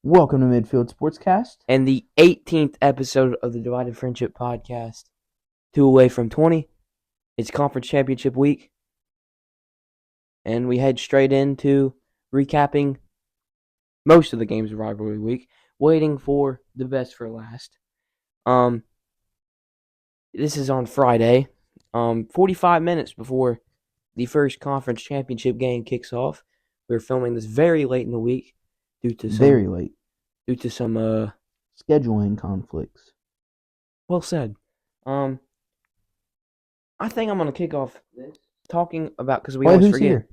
Welcome to Midfield Sportscast. And the 18th episode of the Divided Friendship Podcast. 2 away from 20. It's Conference Championship week. And we head straight into recapping most of the games of Rivalry Week, waiting for the best for last. This is on Friday, 45 minutes before the first Conference Championship game kicks off. We're filming this very late in the week due to some scheduling conflicts. Well said. I think I'm gonna kick off this talking about because we always who's forget. Here?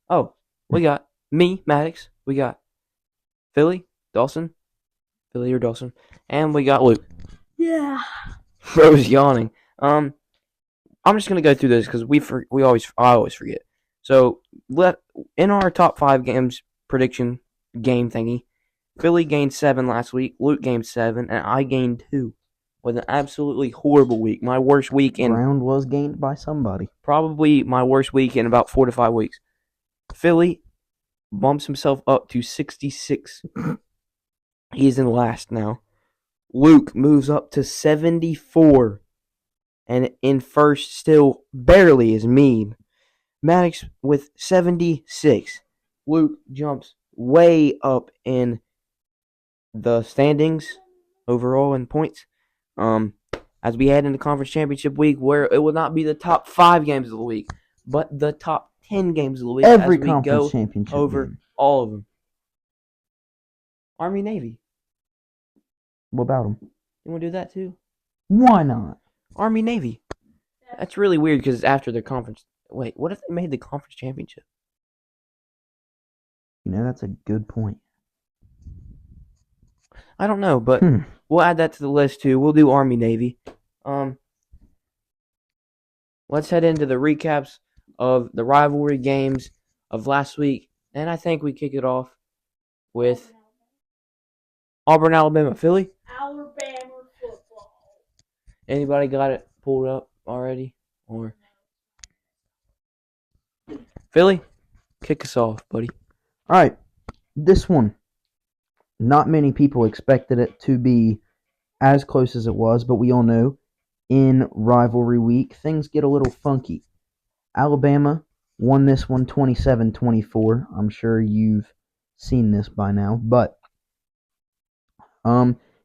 Oh, we got me, Maddox. We got Philly, Dawson, and we got Luke. Yeah. Bro's yawning. I'm just gonna go through this because I always forget. So in our top 5 games prediction game thingy, Philly gained 7 last week. Luke gained 7, and I gained 2. With an absolutely horrible week. My worst week in... Ground was gained by somebody. Probably my worst week in about 4 to 5 weeks. Philly bumps himself up to 66. He is in last now. Luke moves up to 74. And in first still barely is me. Maddox with 76. Luke jumps way up in the standings overall in points. As we head into Conference Championship week, where it will not be the top 5 games of the week, but the top 10 games of the week. Every as we Conference go Championship over game. all of them. Army Navy. What about them? You want to do that too? Why not? Army Navy. That's really weird because it's after their conference. Wait, what if they made the Conference Championship? That's a good point. I don't know, but we'll add that to the list too. We'll do Army Navy. Let's head into the recaps of the rivalry games of last week, and I think we kick it off with Auburn, Alabama. Philly? Alabama football. Anybody got it pulled up already? Or Philly? Kick us off, buddy. All right, this one. Not many people expected it to be as close as it was, but we all know in rivalry week, things get a little funky. Alabama won this one 27-24. I'm sure you've seen this by now, but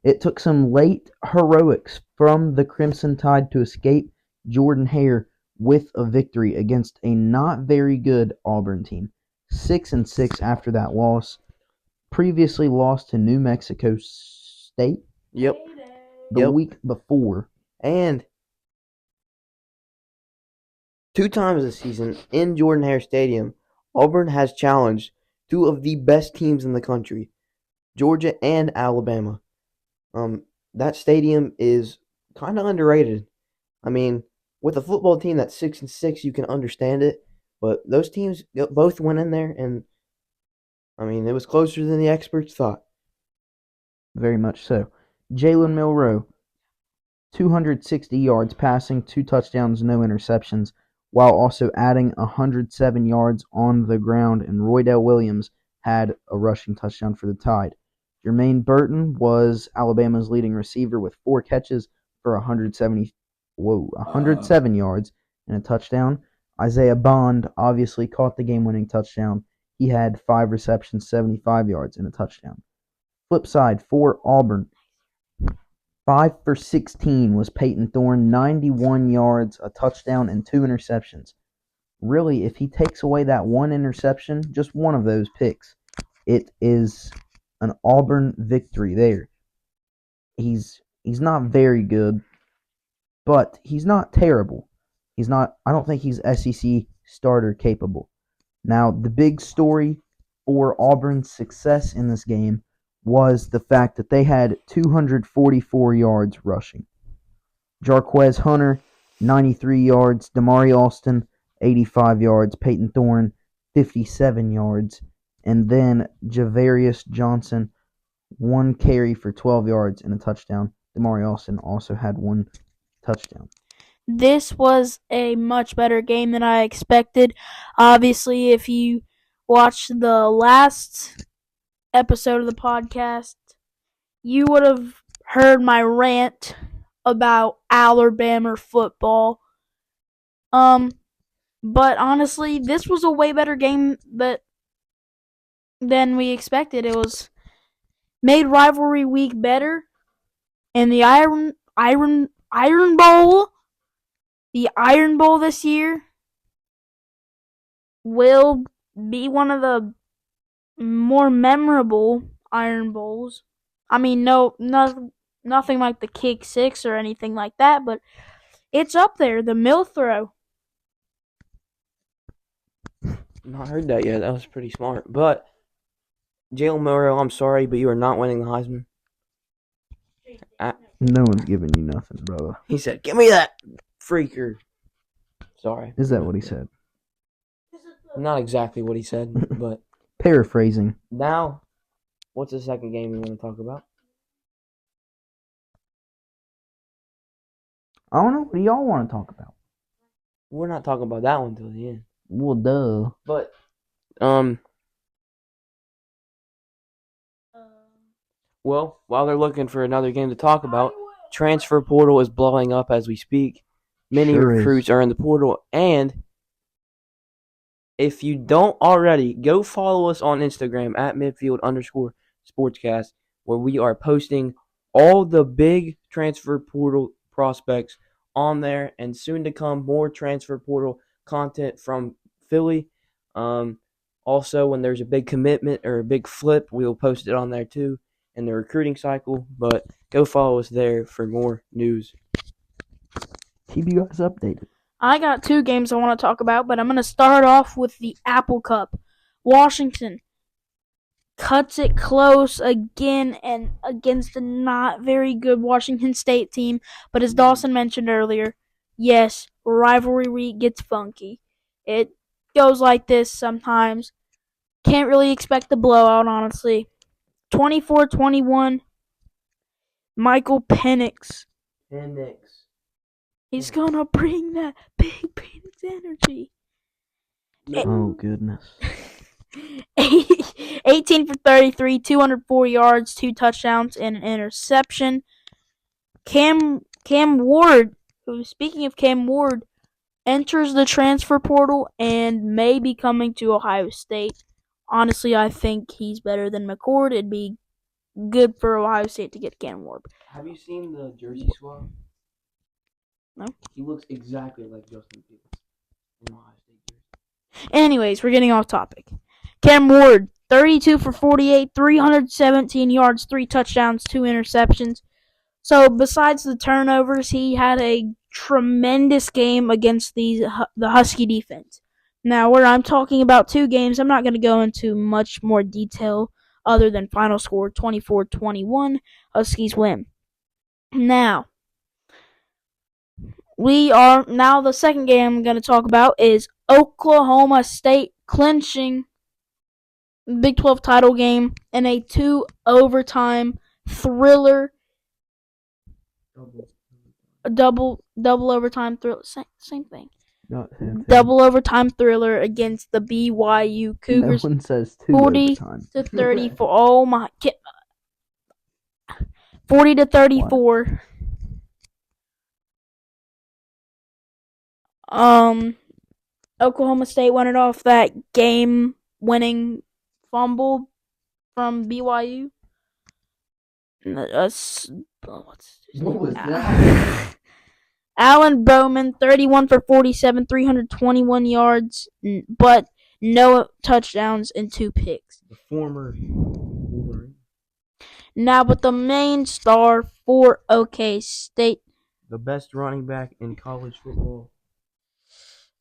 it took some late heroics from the Crimson Tide to escape Jordan Hare with a victory against a not very good Auburn team. 6-6 after that loss. Previously lost to New Mexico State. Yep. The week before. And 2 times this season in Jordan Hare Stadium, Auburn has challenged 2 of the best teams in the country, Georgia and Alabama. That stadium is kind of underrated. I mean, with a football team that's 6-6, you can understand it. But those teams both went in there, and I mean, it was closer than the experts thought. Very much so. Jalen Milroe, 260 yards passing, 2 touchdowns, no interceptions, while also adding 107 yards on the ground, and Roydell Williams had a rushing touchdown for the Tide. Jermaine Burton was Alabama's leading receiver with 4 catches for 107 yards and a touchdown. Isaiah Bond obviously caught the game-winning touchdown. He had 5 receptions, 75 yards, and a touchdown. Flip side, for Auburn, 5 for 16 was Peyton Thorne, 91 yards, a touchdown, and 2 interceptions. Really, if he takes away that 1 interception, just one of those picks, it is an Auburn victory there. He's not very good, but he's not terrible. I don't think he's SEC starter capable. Now, the big story for Auburn's success in this game was the fact that they had 244 yards rushing. Jarquez Hunter, 93 yards. Damari Alston, 85 yards. Peyton Thorne, 57 yards. And then Javarius Johnson, 1 carry for 12 yards and a touchdown. Damari Alston also had 1 touchdown. This was a much better game than I expected. Obviously, if you watched the last episode of the podcast, you would have heard my rant about Alabama football. But honestly, this was a way better game than we expected. It was made rivalry week better, and the Iron Bowl, this year will be one of the more memorable Iron Bowls. I mean, nothing like the Kick Six or anything like that, but it's up there. The mill throw. Not heard that yet. That was pretty smart. But Jalen Milroe, I'm sorry, but you are not winning the Heisman. No one's giving you nothing, brother. He said, "Give me that freaker." Sorry. Is that what he said? Not exactly what he said, but Paraphrasing. now, what's the second game we want to talk about? I don't know. What do y'all want to talk about? We're not talking about that one until the end. Well, duh. But, well, while they're looking for another game to talk about, transfer portal is blowing up as we speak. Many Sure recruits is. are in the portal, and if you don't already, go follow us on Instagram at midfield_sportscast, where we are posting all the big transfer portal prospects on there, and soon to come more transfer portal content from Philly. Also, when there's a big commitment or a big flip, we will post it on there too in the recruiting cycle. But go follow us there for more news. Keep you guys updated. I got two games I want to talk about, but I'm going to start off with the Apple Cup. Washington cuts it close again and against a not very good Washington State team. But as Dawson mentioned earlier, yes, rivalry week gets funky. It goes like this sometimes. Can't really expect the blowout, honestly. 24-21, Michael Penix. He's going to bring that big Penix energy. Oh, goodness. 18 for 33, 204 yards, 2 touchdowns, and an interception. Cam Ward, speaking of Cam Ward, enters the transfer portal and may be coming to Ohio State. Honestly, I think he's better than McCord. It'd be good for Ohio State to get Cam Ward. Have you seen the jersey swap? No. He looks exactly like Justin Fields in Ohio State jersey. Anyways, we're getting off topic. Cam Ward, 32 for 48, 317 yards, 3 touchdowns, 2 interceptions. So besides the turnovers, he had a tremendous game against the Husky defense. Now, where I'm talking about 2 games, I'm not going to go into much more detail other than final score 24-21, Huskies win. Now, the second game I'm going to talk about is Oklahoma State clinching Big 12 title game in a 2 overtime thriller. Double overtime thriller. Same thing. Double overtime thriller against the BYU Cougars. No one says 2 40 overtime. to 34. Oh my! 40 to 34. Oklahoma State won it off that game-winning fumble from BYU. What was that? Alan Bowman, 31 for 47, 321 yards, but no touchdowns and 2 picks. The former Wolverine. Now, but the main star for OK State. The best running back in college football.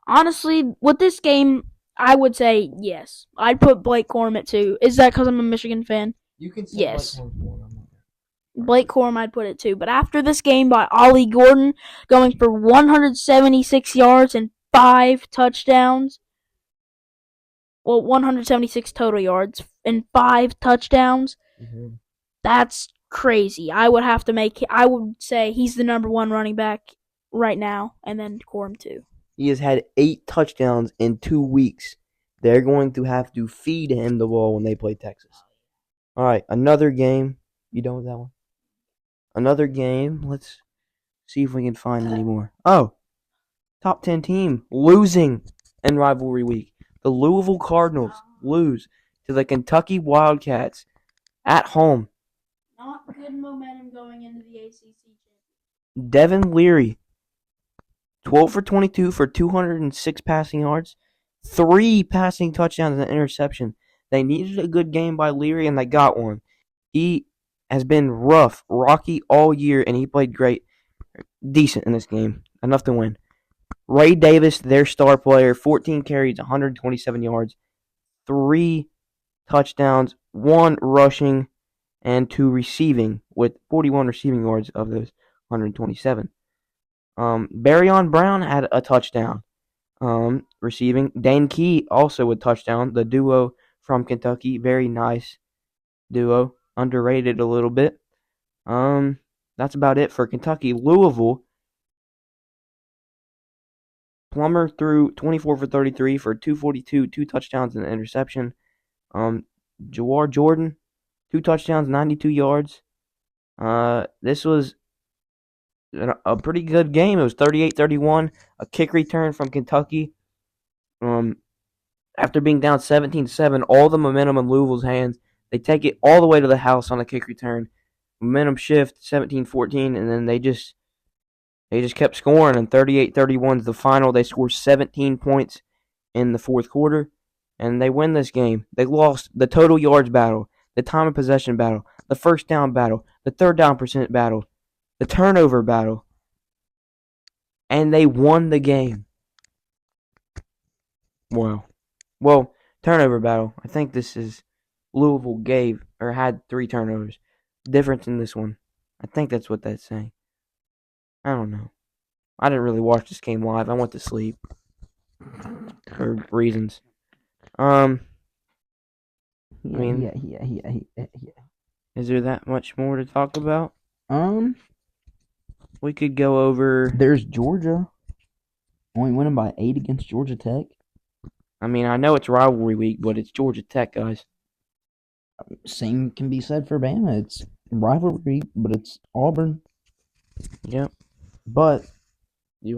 Honestly, with this game, I would say yes. I'd put Blake Corum at 2. Is that because I'm a Michigan fan? You can say yes. Blake Corum. Blake Corum, I'd put it 2. But after this game by Ollie Gordon, going for 176 yards and 5 touchdowns. Well, 176 total yards and 5 touchdowns. Mm-hmm. That's crazy. I would say he's the number 1 running back right now, and then Corum 2. He has had 8 touchdowns in 2 weeks. They're going to have to feed him the ball when they play Texas. All right, another game. You done with that one? Another game. Let's see if we can find any more. Oh, top 10 team losing in rivalry week. The Louisville Cardinals lose to the Kentucky Wildcats at home. Not good momentum going into the ACC championship. Devin Leary, 12 for 22 for 206 passing yards, 3 passing touchdowns and an interception. They needed a good game by Leary, and they got one. He has been rocky all year, and he played great, decent in this game, enough to win. Ray Davis, their star player, 14 carries, 127 yards, 3 touchdowns, 1 rushing, and 2 receiving, with 41 receiving yards of those 127. Barryon Brown had a touchdown receiving. Dane Key also a touchdown. The duo from Kentucky, very nice duo, underrated a little bit. That's about it for Kentucky. Louisville, Plummer threw 24 for 33 for 242, 2 touchdowns and an interception. Jawar Jordan, 2 touchdowns, 92 yards. This was a pretty good game. It was 38-31, a kick return from Kentucky. After being down 17-7, all the momentum in Louisville's hands. They take it all the way to the house on a kick return. Momentum shift, 17-14, and then they just kept scoring, and 38-31 is the final. They scored 17 points in the fourth quarter, and they win this game. They lost the total yards battle, the time of possession battle, the first down battle, the third down percent battle, the turnover battle, and they won the game. Wow. Well, turnover battle. I think this is Louisville had 3 turnovers. Difference in this one. I think that's what that's saying. I don't know. I didn't really watch this game live. I went to sleep for reasons. Yeah. Is there that much more to talk about? We could go over. There's Georgia only winning by 8 against Georgia Tech. I mean, I know it's rivalry week, but it's Georgia Tech, guys. Same can be said for Bama. It's rivalry, but it's Auburn. Yep. But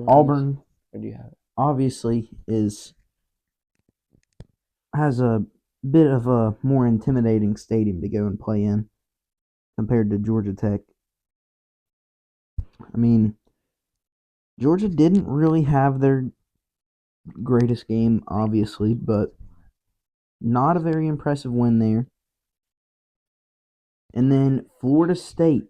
Auburn, or do you have it? Obviously has a bit of a more intimidating stadium to go and play in compared to Georgia Tech. I mean, Georgia didn't really have their greatest game, obviously, but not a very impressive win there. And then Florida State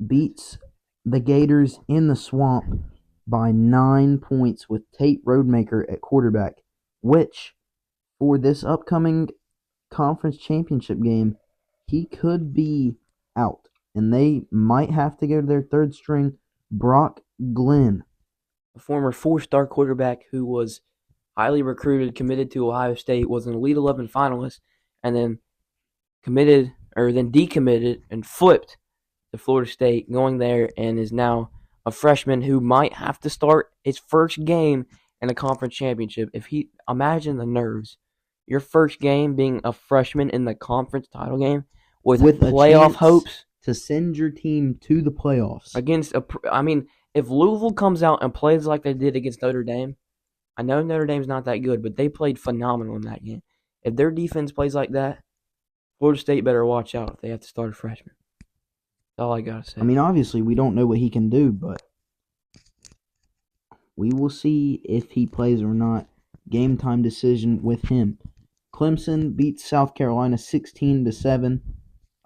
beats the Gators in the Swamp by 9 points with Tate Rodemaker at quarterback, which, for this upcoming conference championship game, he could be out. And they might have to go to their third string, Brock Glenn. A former 4-star quarterback who was highly recruited, committed to Ohio State, was an Elite 11 finalist, and then decommitted and flipped to Florida State, going there, and is now a freshman who might have to start his first game in a conference championship. Imagine the nerves. Your first game being a freshman in the conference title game with playoff hopes to send your team to the playoffs against if Louisville comes out and plays like they did against Notre Dame, I know Notre Dame's not that good, but they played phenomenal in that game. If their defense plays like that, Florida State better watch out if they have to start a freshman. That's all I gotta say. I mean, obviously, we don't know what he can do, but we will see if he plays or not. Game time decision with him. Clemson beats South Carolina 16-7.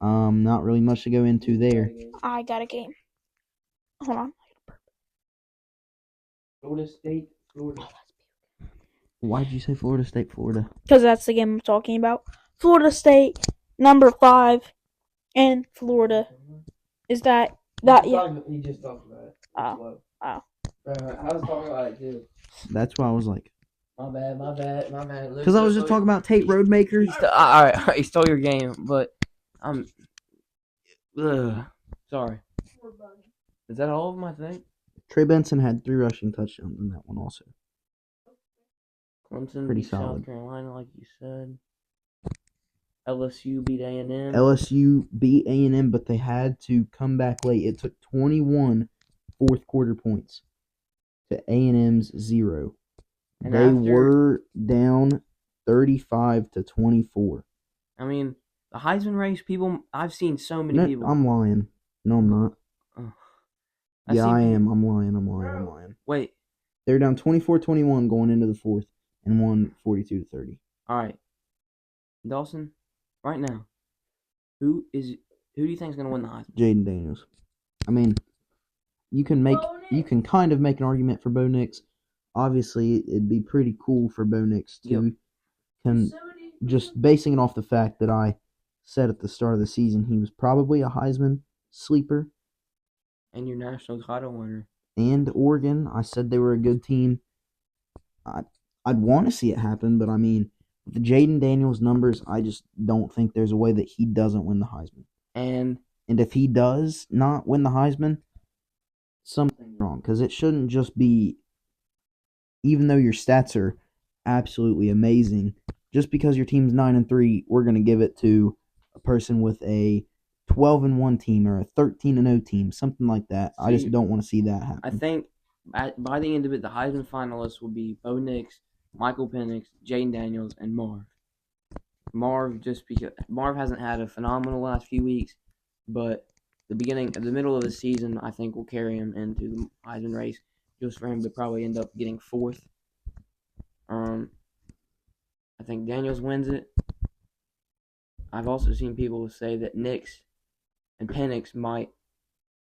Not really much to go into there. I got a game. Hold on. Florida State, Florida. Why did you say Florida State, Florida? Because that's the game I'm talking about. Florida State, number 5, and Florida. Is that yeah? He just talked about it. Oh. I was talking about it too. That's why I was like, My bad. because I was just talking about Tate Rodemaker. All right, he stole your game, but I'm sorry. Is that all of my thing? Trey Benson had 3 rushing touchdowns in that one also. Clemson Pretty beat solid. South Carolina, like you said. LSU beat A&M. LSU beat A&M, but they had to come back late. It took 21 fourth quarter points to A&M's 0. And they after- were down 35-24. I mean, the Heisman race, people, I've seen so many No, people. I'm lying. No, I'm not. I've Yeah, seen I people- am. I'm lying. Wait, They were down 24-21 going into the fourth and won 42-30. all right. Dawson, right now, who do you think is going to win the Heisman? Jaden Daniels. I mean, you can kind of make an argument for Bo Nix. Obviously, it'd be pretty cool for Bo Nix to just basing it off the fact that I said at the start of the season he was probably a Heisman sleeper. And your national title winner. And Oregon, I said they were a good team. I'd want to see it happen, but I mean, with the Jaden Daniels numbers, I just don't think there's a way that he doesn't win the Heisman. And if he does not win the Heisman, something's wrong, because it shouldn't just be, even though your stats are absolutely amazing, just because your team's 9-3, we're going to give it to a person with a 12-1 team or a 13-0 team, something like that. I just don't want to see that happen. I think by the end of it, the Heisman finalists will be Bo Nix, Michael Penix, Jaden Daniels, and Marv. Marv, just because Marv hasn't had a phenomenal last few weeks, but the middle of the season, I think will carry him into the Heisman race, just for him to probably end up getting fourth. I think Daniels wins it. I've also seen people say that Nix and Penix might,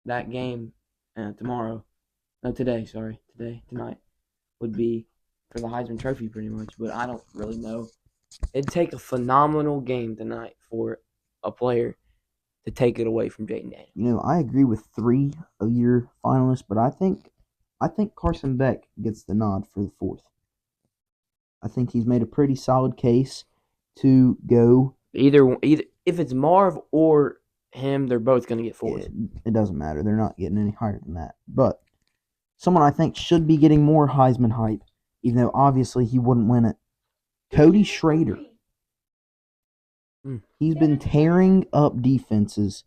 that game tonight, would be for the Heisman Trophy pretty much, but I don't really know. It'd take a phenomenal game tonight for a player to take it away from Jaden Daniels. You know, I agree with 3 of your finalists, but I think Carson Beck gets the nod for the 4th. I think he's made a pretty solid case to go. Either if it's Marv or him, they're both going to get 4th. It doesn't matter. They're not getting any higher than that. But someone I think should be getting more Heisman hype, even though obviously he wouldn't win it. Cody Schrader. He's been tearing up defenses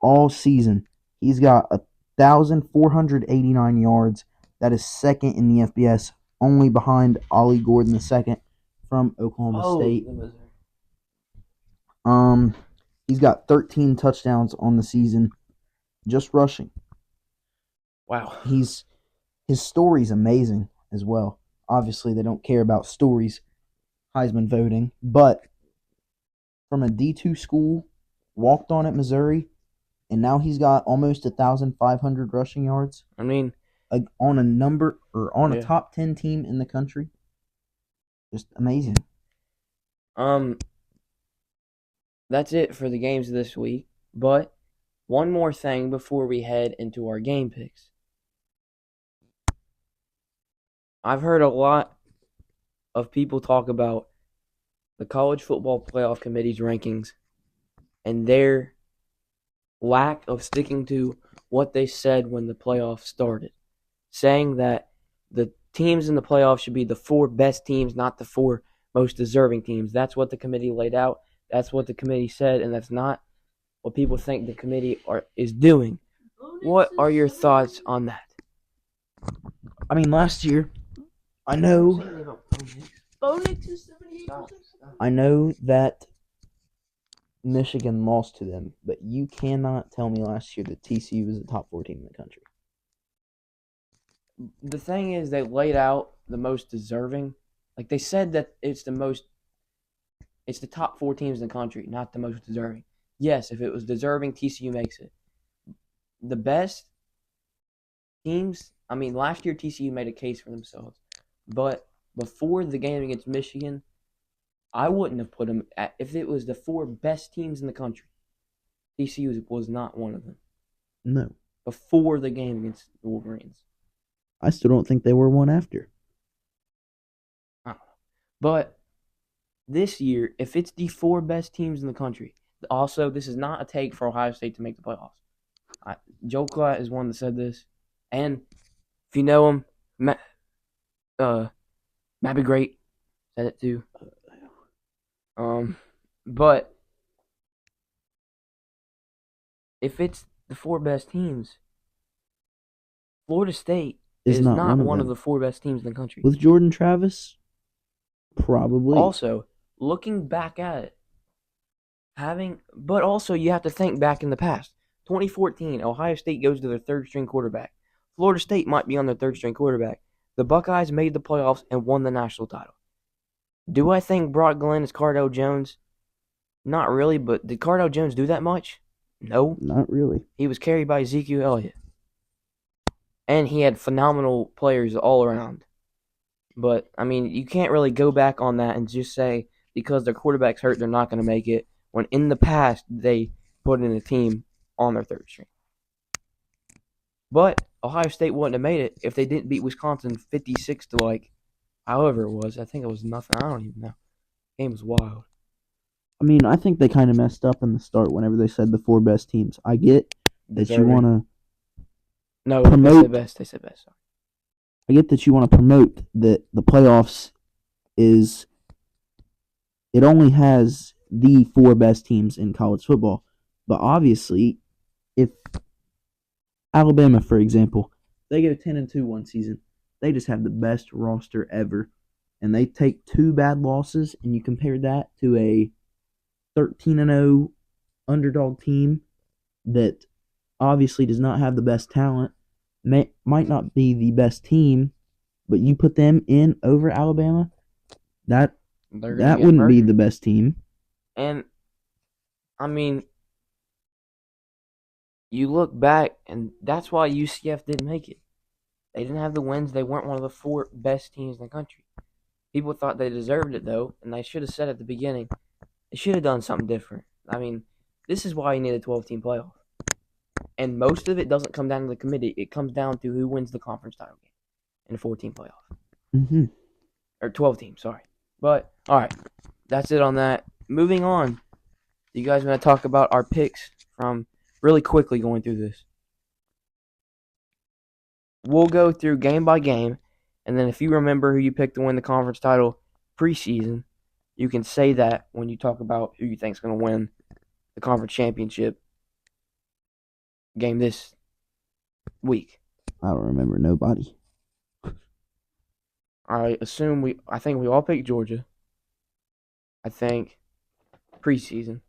all season. He's got 1,489 yards. That is second in the FBS, only behind Ollie Gordon II from Oklahoma State. He's got 13 touchdowns on the season, just rushing. Wow. His story's amazing as well. Obviously, they don't care about stories, Heisman voting, but from a D2 school, walked on at Missouri, and now he's got almost 1,500 rushing yards. I mean, on a top 10 team in the country. Just amazing. That's it for the games this week. But one more thing before we head into our game picks. I've heard a lot of people talk about the College Football Playoff Committee's rankings and their lack of sticking to what they said when the playoffs started, saying that the teams in the playoffs should be the 4 best teams, not the 4 most deserving teams. That's what the committee laid out. That's what the committee said, and that's not what people think the committee is doing. What are your thoughts on that? I mean, last year, I know that Michigan lost to them, but you cannot tell me last year that TCU was the top 4 team in the country. The thing is, they laid out the most deserving. Like, they said that it's the top 4 teams in the country, not the most deserving. Yes, if it was deserving, TCU makes it. The best teams, I mean, last year TCU made a case for themselves. But before the game against Michigan, I wouldn't have put them at, if it was the 4 best teams in the country, TCU was not one of them. No. Before the game against the Wolverines. I still don't think they were one after. But this year, if it's the 4 best teams in the country, also, this is not a take for Ohio State to make the playoffs. Joe Klatt is one that said this. And if you know him, Matt Be Great said it too. But if it's the 4 best teams, Florida State Is is not not one one of of them. the 4 best teams in the country. With Jordan Travis, probably. Also, looking back at it, but also you have to think back in the past. 2014, Ohio State goes to their third-string quarterback. Florida State might be on their third-string quarterback. The Buckeyes made the playoffs and won the national title. Do I think Brock Glenn is Cardale Jones? Not really, but did Cardale Jones do that much? No. Not really. He was carried by Ezekiel Elliott. And he had phenomenal players all around. But, I mean, you can't really go back on that and just say because their quarterback's hurt, they're not going to make it, when in the past they put in a team on their third string. But Ohio State wouldn't have made it if they didn't beat Wisconsin 56 to however it was. I think it was nothing. I don't even know. The game was wild. I mean, I think they kind of messed up in the start whenever they said the 4 best teams. I get that you want to promote. They said best. Sorry. I get that you want to promote that the playoffs is. It only has the 4 best teams in college football, but obviously, if Alabama, for example, they go 10-2 one season, they just have the best roster ever, and they take 2 bad losses, and you compare that to a 13-0 underdog team that obviously does not have the best talent, might not be the best team, but you put them in over Alabama, that wouldn't be the best team. And, I mean, you look back, and that's why UCF didn't make it. They didn't have the wins. They weren't one of the 4 best teams in the country. People thought they deserved it, though, and they should have said at the beginning, they should have done something different. I mean, this is why you need a 12-team playoff. And most of it doesn't come down to the committee. It comes down to who wins the conference title game in a 14 playoff. Mm-hmm. Or 12 teams, sorry. But, all right, that's it on that. Moving on, you guys want to talk about our picks from really quickly going through this? We'll go through game by game, and then if you remember who you picked to win the conference title preseason, you can say that when you talk about who you think is going to win the conference championship game this week. I don't remember nobody. I think we all picked Georgia. I think preseason.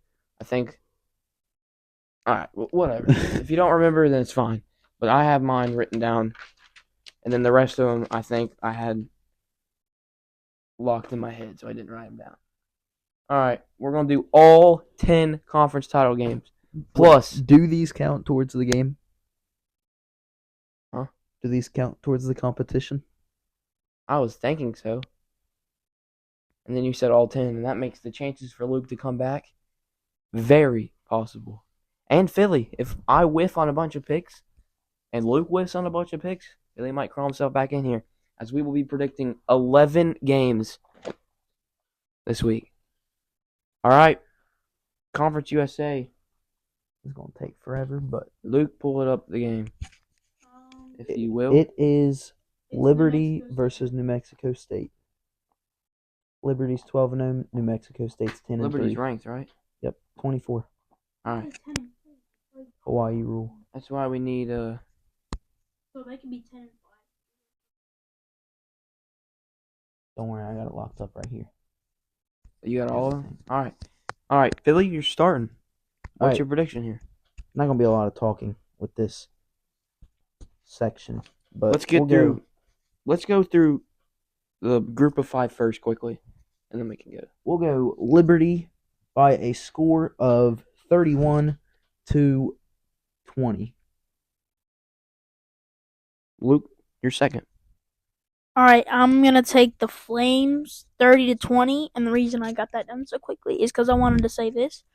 All right, whatever. If you don't remember, then it's fine. But I have mine written down, and then the rest of them I think I had locked in my head, so I didn't write them down. All right, we're going to do all 10 conference title games. Plus, do these count towards the game? Huh? Do these count towards the competition? I was thinking so. And then you said all 10, and that makes the chances for Luke to come back very possible. And Philly, if I whiff on a bunch of picks, and Luke whiffs on a bunch of picks, Philly might crawl himself back in here, as we will be predicting 11 games this week. All right, Conference USA. It's going to take forever, but Luke, pull it up the game, if you will. It is Liberty versus New Mexico State. Liberty's 12-0, New Mexico State's 10-3. Liberty's ranked, right? Yep, 24. All right. Hawaii rule. That's why we need So they could be 10-5. Don't worry, I got it locked up right here. You got all of them? All right, Philly, you're starting. What's your prediction here? Not going to be a lot of talking with this section, but Let's go through the group of 5 first quickly, and then we can go. We'll go Liberty by a score of 31-20. Luke, you're second. All right, I'm going to take the Flames 30-20, and the reason I got that done so quickly is because I wanted to say this.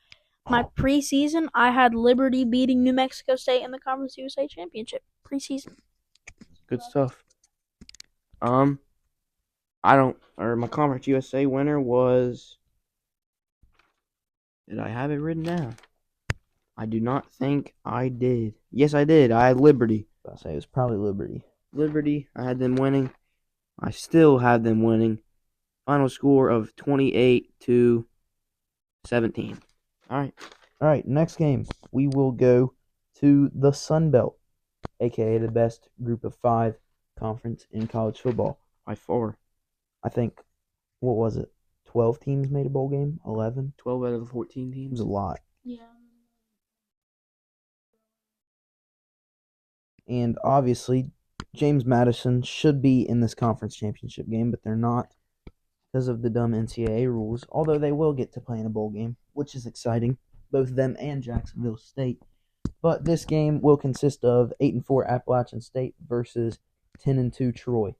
My preseason, I had Liberty beating New Mexico State in the Conference USA Championship preseason. Good stuff. My Conference USA winner was. Did I have it written down? I do not think I did. Yes, I did. I had Liberty. I'll say it was probably Liberty. Liberty, I had them winning. I still have them winning. Final score of 28-17. All right. Next game, we will go to the Sun Belt, aka the best group of 5 conference in college football. By far. I think, what was it? 12 teams made a bowl game? 11? 12 out of the 14 It teams. was a lot. Yeah. And obviously, James Madison should be in this conference championship game, but they're not because of the dumb NCAA rules, although they will get to play in a bowl game, which is exciting, both them and Jacksonville State. But this game will consist of 8-4 Appalachian State versus 10-2 Troy.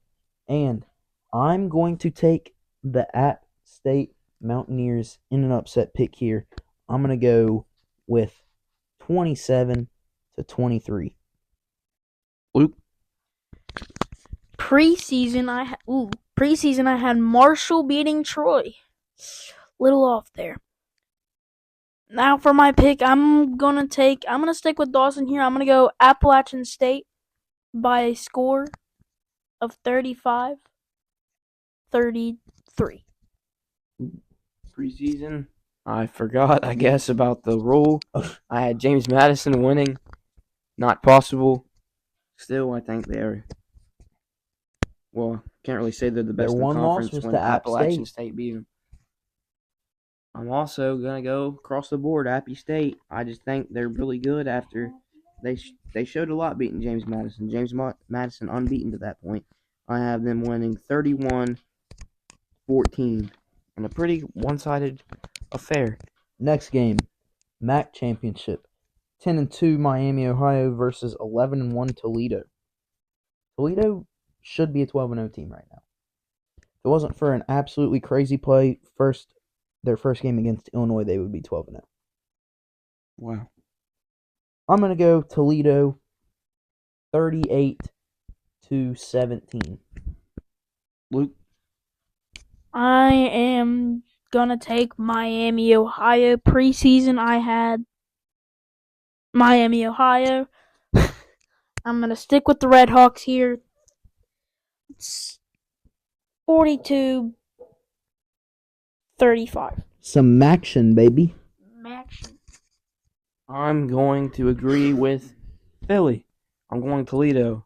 And I'm going to take the App State Mountaineers in an upset pick here. I'm going to go with 27-23. Luke? Preseason, I had Marshall beating Troy. Little off there. Now for my pick, I'm gonna stick with Dawson here. I'm gonna go Appalachian State by a score of 35-33. Preseason, I forgot, I guess, about the rule. I had James Madison winning. Not possible. Still, I think they're, well, can't really say they're the best in the one loss conference was when to App Appalachian State. State beat them. I'm also going to go across the board, Appy State. I just think they're really good after they showed a lot beating James Madison. James Madison unbeaten to that point. I have them winning 31-14 in a pretty one-sided affair. Next game, MAC Championship. 10-2 Miami, Ohio versus 11-1 Toledo. Toledo should be a 12-0 team right now. If it wasn't for an absolutely crazy play, their first game against Illinois, they would be 12-0. Wow. I'm going to go Toledo 38-17. Luke? I am going to take Miami, Ohio. Preseason, I had Miami, Ohio. I'm going to stick with the Red Hawks here. It's 42-35. Some action, baby. Action. I'm going to agree with Philly. I'm going Toledo.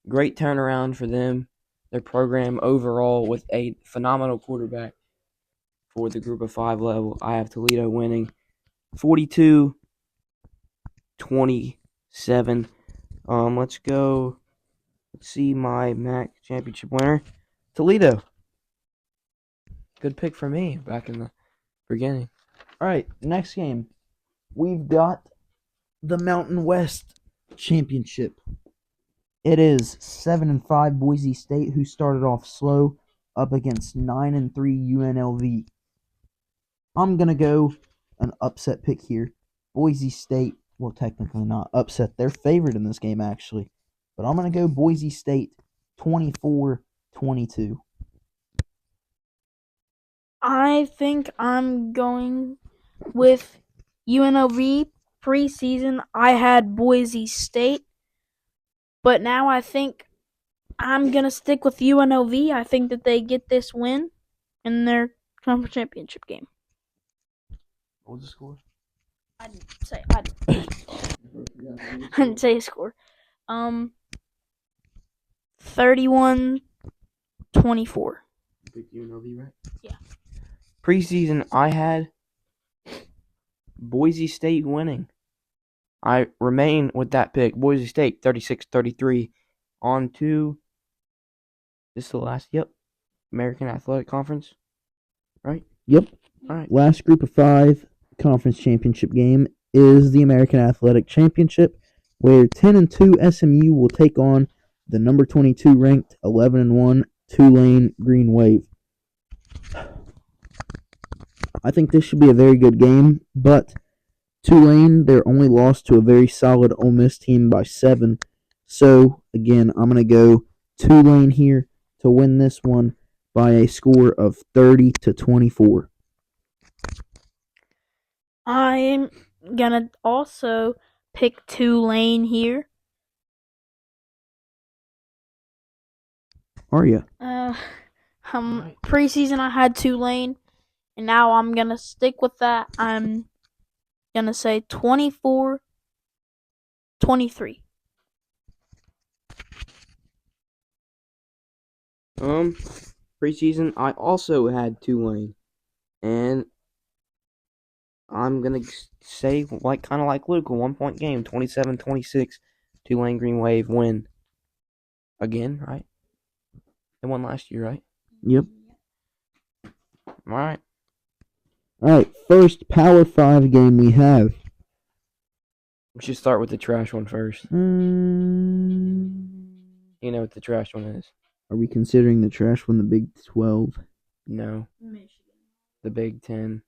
Great turnaround for them. Their program overall with a phenomenal quarterback for the group of 5 level. I have Toledo winning 42-27. Let's go. Let's see my MAC championship winner. Toledo. Good pick for me back in the beginning. All right, next game. We've got the Mountain West Championship. It is 7-5 Boise State, who started off slow, up against 9-3 UNLV. I'm going to go an upset pick here. Boise State, well, technically not upset. They're favored in this game, actually. But I'm going to go Boise State 24-22. I think I'm going with UNLV. Preseason, I had Boise State. But now I think I'm going to stick with UNLV. I think that they get this win in their conference championship game. What was the score? I didn't say a score. 31-24. Picked UNLV, right? Yeah. Preseason, I had Boise State winning. I remain with that pick. Boise State, 36-33. On to, this is the last, American Athletic Conference, right? Yep. All right. Last group of 5 conference championship game is the American Athletic Championship, where 10-2 SMU will take on the number 22 ranked 11-1 Tulane Green Wave. I think this should be a very good game, but Tulane, they're only lost to a very solid Ole Miss team by 7. So, again, I'm going to go Tulane here to win this one by a score of 30-24. I'm going to also pick Tulane here. Are you? Preseason, I had Tulane, and now I'm going to stick with that. I'm going to say 24-21. 23. Preseason, I also had Tulane, and I'm gonna say kind of like Luke, a 1-point game, 27-26, Tulane Green Wave win again, right? They won last year, right? Yep. All right. All right, first Power 5 game we have. We should start with the trash one first. You know what the trash one is? Are we considering the trash one the Big 12? No. Michigan. The Big 10.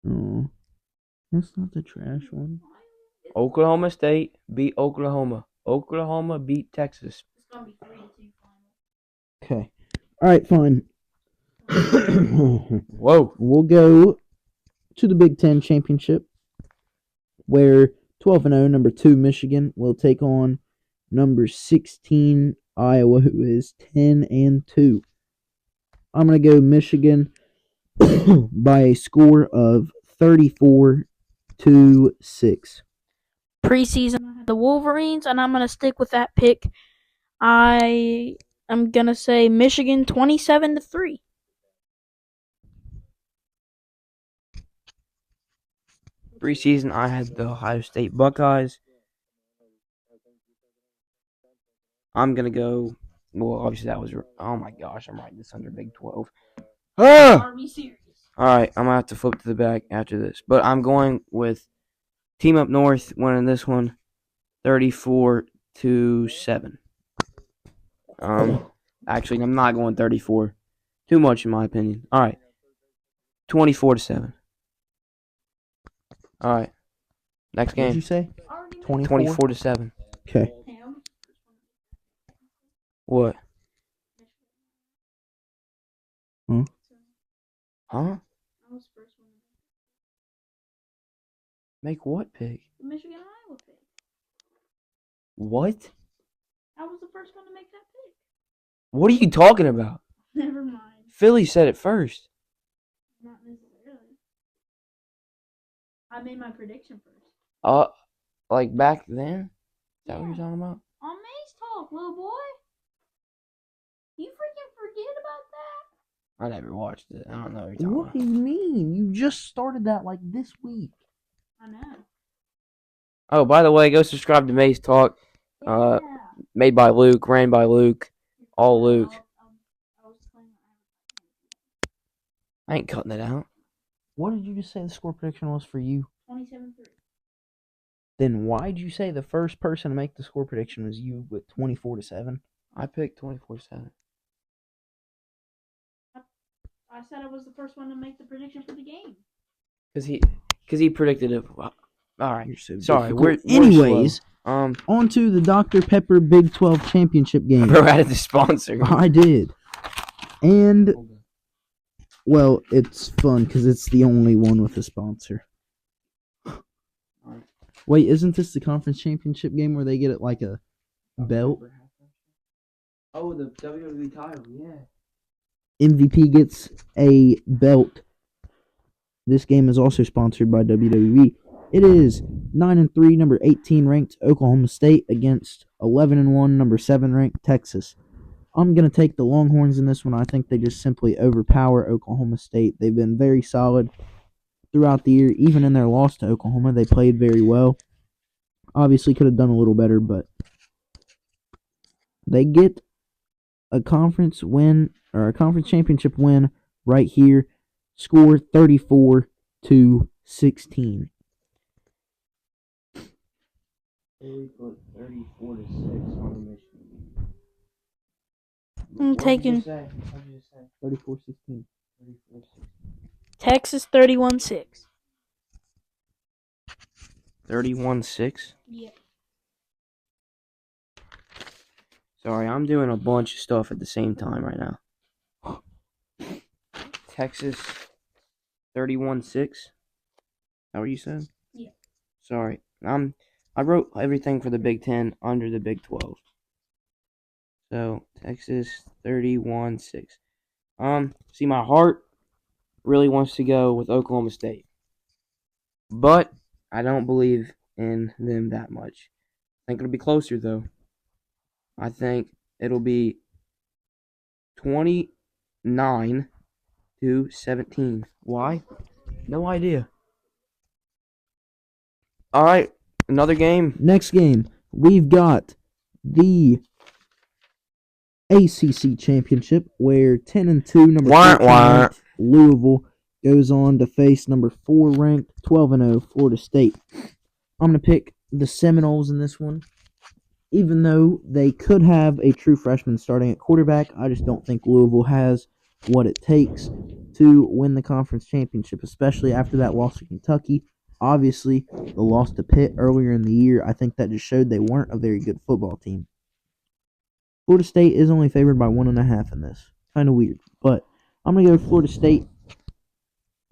Oh, that's not the trash one. Oklahoma State beat Oklahoma. Oklahoma beat Texas. It's gonna be 3-2 final. Okay. All right, fine. Whoa. We'll go to the Big 10 championship, where 12-0, number 2 Michigan will take on number 16 Iowa, who is 10-2. I'm gonna go Michigan by a score of 34-6. Preseason, the Wolverines, and I'm gonna stick with that pick. I am gonna say Michigan 27-3. Preseason, I had the Ohio State Buckeyes. I'm going to go. Well, obviously, that was. Oh my gosh, I'm writing this under Big 12. Ah! All right, I'm going to have to flip to the back after this. But I'm going with Team Up North winning this one 34-7. Actually, I'm not going 34. Too much, in my opinion. All right, 24-7. All right, next What did you game. say? 24? 24-7. Okay. What? Hmm? Huh? Make what pick? The Michigan Iowa pick. What? I was the first one to make that pick. What are you talking about? Never mind. Philly said it first. Not necessarily. I made my prediction first. Like back then? Is that what you're talking about? On Maze Talk, little boy. You freaking forget about that? I never watched it. I don't know what you're talking What about. do you mean? You just started that like this week. I know. Oh, by the way, go subscribe to Maze Talk. Yeah. Made by Luke, ran by Luke, all Luke. I ain't cutting it out. What did you just say the score prediction was for you? 27-3. Then why did you say the first person to make the score prediction was you with 24-7? I picked 24-7. I said I was the first one to make the prediction for the game. Cause he predicted it. Well, all right. You're so Sorry. difficult. We're Anyways, slow. on to the Dr. Pepper Big 12 championship game. Bro added the sponsor. I did. And, well, it's fun because it's the only one with a sponsor. Wait, isn't this the conference championship game where they get it like a belt? Oh, the WWE title, yeah. MVP gets a belt. This game is also sponsored by WWE. It is 9-3, number 18 ranked Oklahoma State against 11-1, number 7 ranked Texas. I'm going to take the Longhorns in this one. I think they just simply overpower Oklahoma State. They've been very solid throughout the year. Even in their loss to Oklahoma, they played very well. Obviously could have done a little better, but they get a conference win, or a conference championship win right here. Score 34-16. 34-6 on the Michigan. I'm taking 34-16. Texas 31-6. 31-6? Yeah. Sorry, I'm doing a bunch of stuff at the same time right now. Texas 31-6? Is that what you said? Yeah. Sorry. I wrote everything for the Big 10 under the Big 12. So, Texas 31-6. See, my heart really wants to go with Oklahoma State. But I don't believe in them that much. I think it'll be closer, though. I think it'll be 29-17. Why? No idea. All right, another game. Next game, we've got the ACC Championship, where 10-2, number 14 ranked Louisville goes on to face number 4 ranked 12-0 Florida State. I'm going to pick the Seminoles in this one. Even though they could have a true freshman starting at quarterback, I just don't think Louisville has what it takes to win the conference championship, especially after that loss to Kentucky. Obviously, the loss to Pitt earlier in the year, I think that just showed they weren't a very good football team. Florida State is only favored by 1.5 in this. Kind of weird. But I'm going to go Florida State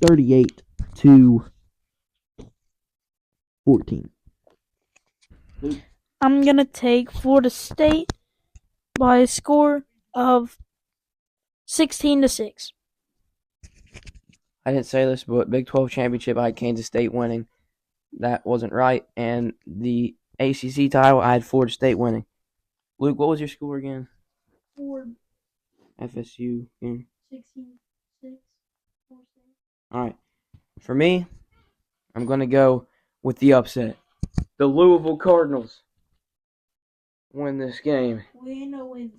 38-14. I'm going to take Florida State by a score of 16-6. I didn't say this, but Big 12 championship, I had Kansas State winning. That wasn't right. And the ACC title, I had Florida State winning. Luke, what was your score again? FSU game. 16-6. All right. For me, I'm going to go with the upset. The Louisville Cardinals win this game. We know wins a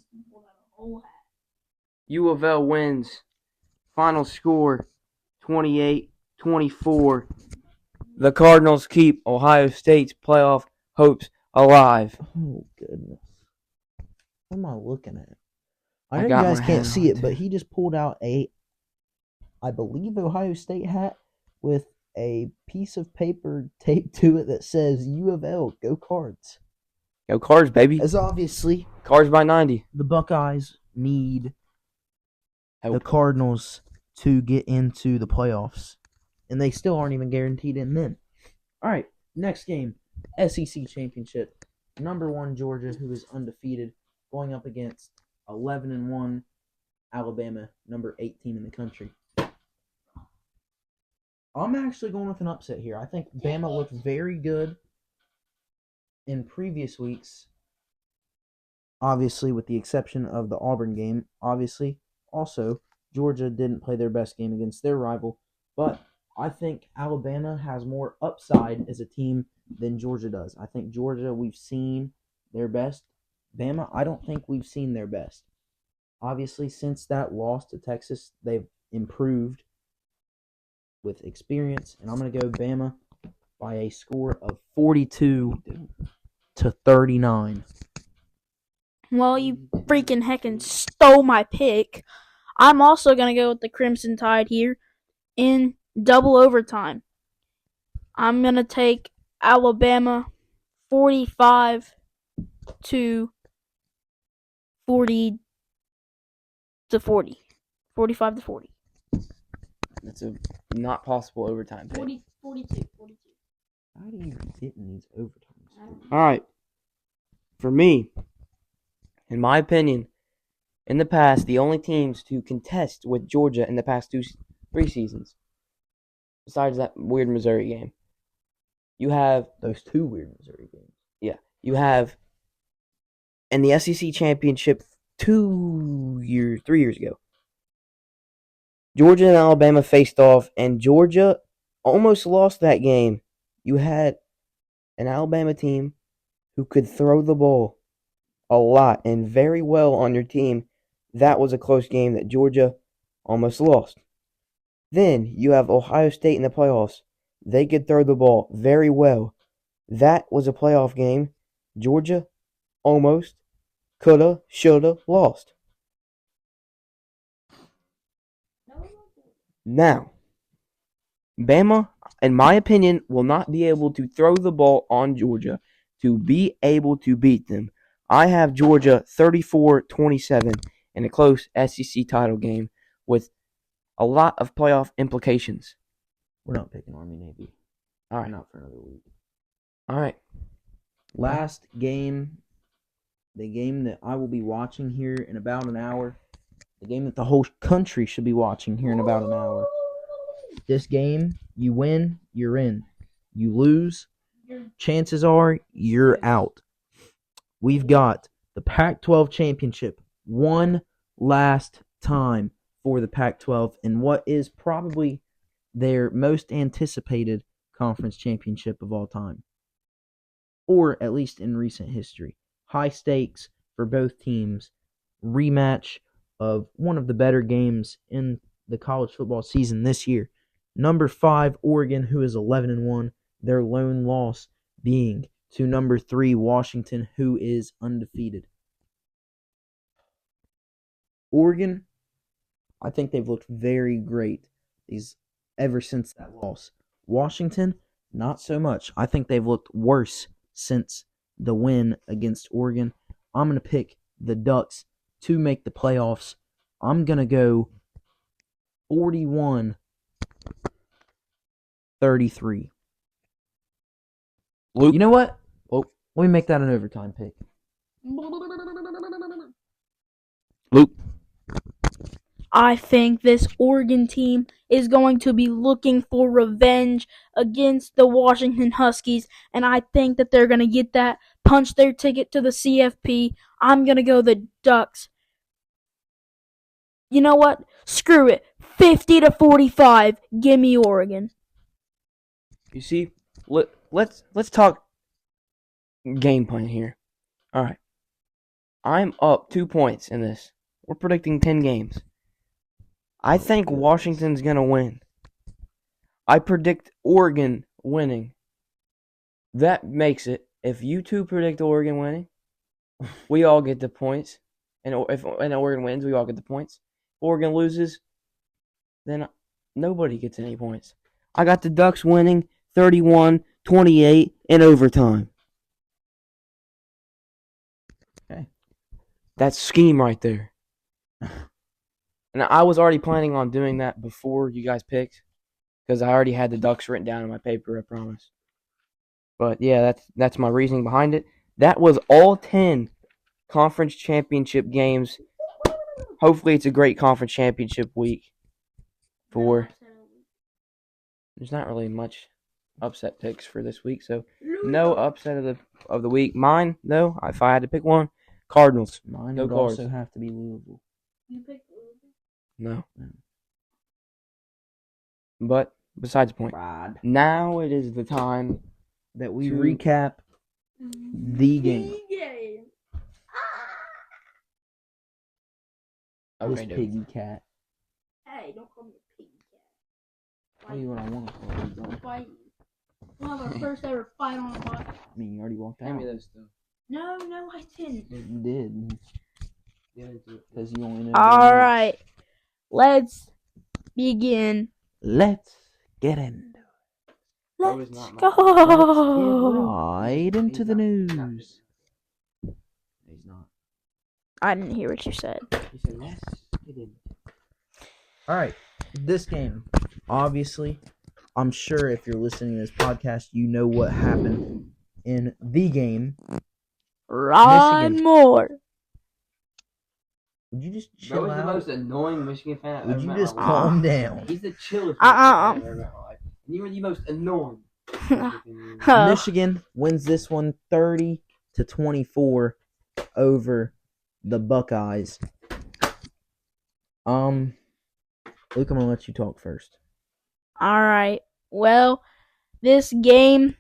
whole hat. U of L wins. Final score 28-24. The Cardinals keep Ohio State's playoff hopes alive. Oh, goodness. What am I looking at? I know you guys can't see it, but he just pulled out a, I believe, Ohio State hat with a piece of paper taped to it that says U of L, go Cards. Go Cards, baby. As obviously, Cards by 90. The Buckeyes need Help. The Cardinals to get into the playoffs. And they still aren't even guaranteed in then. All right, next game, SEC Championship. Number 1 Georgia, who is undefeated, going up against 11-1 Alabama, number 18 in the country. I'm actually going with an upset here. I think Bama looked very good in previous weeks, obviously with the exception of the Auburn game. Obviously, also, Georgia didn't play their best game against their rival, but I think Alabama has more upside as a team than Georgia does. I think Georgia, we've seen their best. Bama, I don't think we've seen their best. Obviously, since that loss to Texas, they've improved with experience, and I'm going to go Bama by a score of 42-39. Well, you freaking heckin' stole my pick. I'm also going to go with the Crimson Tide here in double overtime. I'm going to take Alabama 45-40. 45-40. That's a not possible overtime pick. 42. How do you get in these overtimes? All right. For me, in my opinion, in the past, the only teams to contest with Georgia in the past 3 seasons, besides that weird Missouri game, you have those 2 weird Missouri games. Yeah, you have in the SEC championship 3 years ago. Georgia and Alabama faced off, and Georgia almost lost that game. You had an Alabama team who could throw the ball a lot and very well on your team. That was a close game that Georgia almost lost. Then you have Ohio State in the playoffs. They could throw the ball very well. That was a playoff game. Georgia almost, coulda, shoulda, lost. Now, Bama, in my opinion, will not be able to throw the ball on Georgia to be able to beat them. I have Georgia 34-27 in a close SEC title game with a lot of playoff implications. We're not picking Army-Navy. All right. Not for another week. All right. Last game, the game that I will be watching here in about an hour. The game that the whole country should be watching here in about an hour. This game, you win, you're in. You lose, chances are you're out. We've got the Pac-12 championship one last time for the Pac-12 in what is probably their most anticipated conference championship of all time, or at least in recent history. High stakes for both teams. Rematch of one of the better games in the college football season this year. Number 5, Oregon, who is 11-1, their lone loss being to number 3, Washington, who is undefeated. Oregon, I think they've looked very great ever since that loss. Washington, not so much. I think they've looked worse since the win against Oregon. I'm going to pick the Ducks to make the playoffs. I'm going to go 41-33. Luke? You know what? Well, let me make that an overtime pick. Luke? I think this Oregon team is going to be looking for revenge against the Washington Huskies, and I think that they're going to get that, punch their ticket to the CFP. I'm going to go the Ducks. You know what? Screw it. 50-45. Give me Oregon. You see, let's talk game plan here. All right. I'm up 2 points in this. We're predicting 10 games. I think Washington's going to win. I predict Oregon winning. That makes it, if you two predict Oregon winning, we all get the points. And if Oregon wins, we all get the points. If Oregon loses, then nobody gets any points. I got the Ducks winning 31-28 in overtime. Okay. That's scheme right there. And I was already planning on doing that before you guys picked, because I already had the Ducks written down in my paper, I promise. But yeah, that's my reasoning behind it. That was all 10 conference championship games. Hopefully it's a great conference championship week. There's not really much upset picks for this week, so no upset of the week. Mine, though, if I had to pick one, Cardinals. Mine Go would Cards. also have to be Louisville. You picked Louisville? No. But besides the point, Rod. now it is the time That we to recap the game. This Okay, dude. piggy cat. Hey, don't call me a piggy cat. Tell you what I want to call you. Don't. Fight. We'll have our first ever fight on a podcast. I mean, you already walked out. Hand me those stuff. No, I didn't. You did. Because you only know. Alright. Let's begin. Let's get into it. That was Let's not go. Let's get right into the news. He's not. I didn't hear what you said. He said, let's get in. Alright. This game, obviously, I'm sure if you're listening to this podcast, you know what happened in the game. Ron Michigan. Moore. Would you just Bro chill is the out? most annoying Michigan fan I've Would ever you met in just my life. calm down? He's the chillest Michigan fan I've ever met in my life. And you were the most annoying. Michigan wins this one 30-24 over the Buckeyes. Luke, I'm gonna let you talk first. Alright. Well, this game